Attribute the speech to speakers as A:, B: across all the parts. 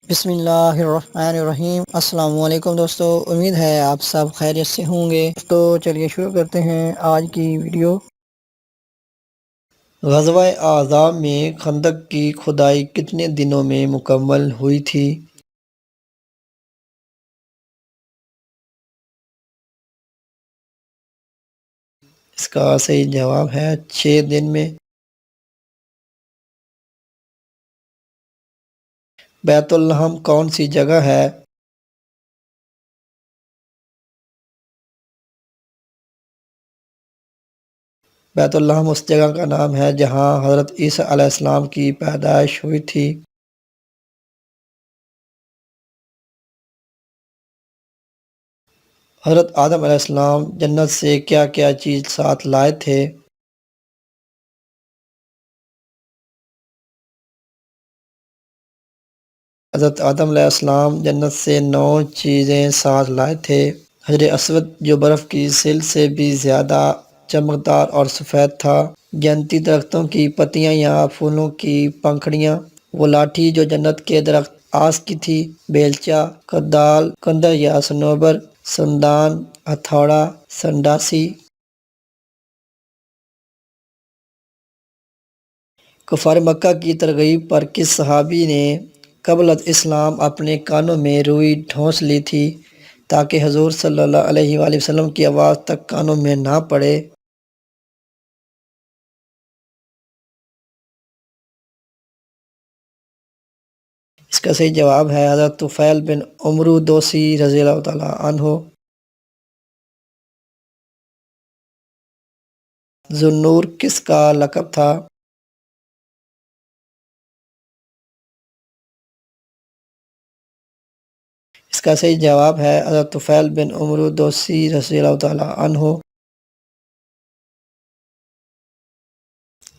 A: بسم اللہ الرحمن الرحیم۔ السلام علیکم دوستو، امید ہے آپ سب خیریت سے ہوں گے۔ تو چلیے شروع کرتے ہیں آج کی ویڈیو۔ غزوہ احزاب میں خندق کی کھدائی کتنے دنوں میں مکمل ہوئی تھی؟ اس کا صحیح جواب ہے 6 دن میں۔ بیت اللحم کون سی جگہ ہے؟ بیت اللحم اس جگہ کا نام ہے جہاں حضرت عیسیٰ علیہ السلام کی پیدائش ہوئی تھی۔ حضرت آدم علیہ السلام جنت سے کیا کیا چیز ساتھ لائے تھے؟ حضرت آدم علیہ السلام جنت سے 9 چیزیں ساتھ لائے تھے۔ حجر اسود جو برف کی سل سے بھی زیادہ چمکدار اور سفید تھا۔ جنتی درختوں کی پتیاں یا پھولوں کی پنکھڑیاں۔ وہ لاٹھی جو جنت کے درخت آس کی تھی۔ بیلچہ، کدال، کندر یا صنوبر، سندان، ہتھوڑا، سنڈاسی۔ کفار مکہ کی ترغیب پر کس صحابی نے قبل اسلام اپنے کانوں میں روئی ٹھونس لی تھی تاکہ حضور صلی اللہ علیہ وآلہ وسلم کی آواز تک کانوں میں نہ پڑے؟ اس کا صحیح جواب ہے حضرت طفیل بن عمرو دوسی رضی اللہ تعالیٰ عنہ۔ ذو النور کس کا لقب تھا؟ اس کا صحیح جواب ہے حضرت طفیل بن عمرو دوسی رضی اللہ تعالیٰ عنہ۔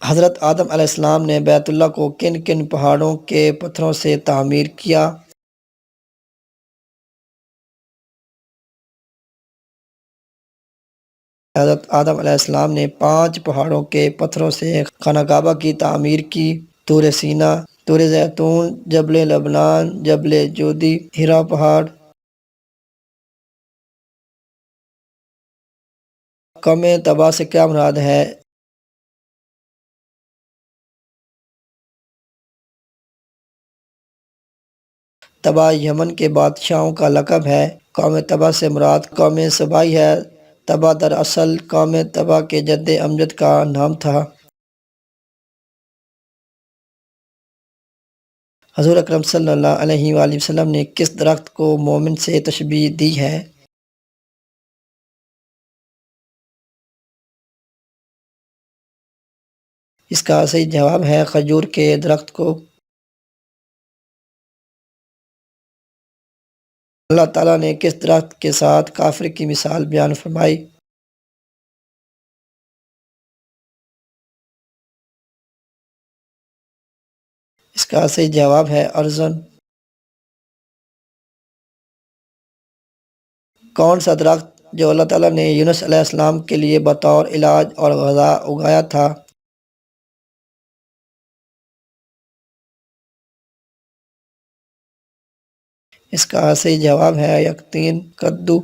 A: حضرت آدم علیہ السلام نے بیت اللہ کو کن کن پہاڑوں کے پتھروں سے تعمیر کیا؟ حضرت آدم علیہ السلام نے 5 پہاڑوں کے پتھروں سے خانہ کعبہ کی تعمیر کی۔ طور سینا، طور زیتون، جبل لبنان، جبل جودی، ہیرا پہاڑ۔ قوم تبا سے کیا مراد ہے؟ تبا یمن کے بادشاہوں کا لقب ہے۔ قوم تبا سے مراد قوم سبائی ہے۔ تبا دراصل قوم تبا کے جد امجد کا نام تھا۔ حضور اکرم صلی اللہ علیہ وآلہ وسلم نے کس درخت کو مومن سے تشبیہ دی ہے؟ اس کا صحیح جواب ہے کھجور کے درخت کو۔ اللہ تعالیٰ نے کس درخت کے ساتھ کافر کی مثال بیان فرمائی؟ اس کا صحیح جواب ہے ارزن۔ کون سا درخت جو اللہ تعالیٰ نے یونس علیہ السلام کے لیے بطور علاج اور غذا اگایا تھا؟ اس کا صحیح جواب ہے یقطین کدو۔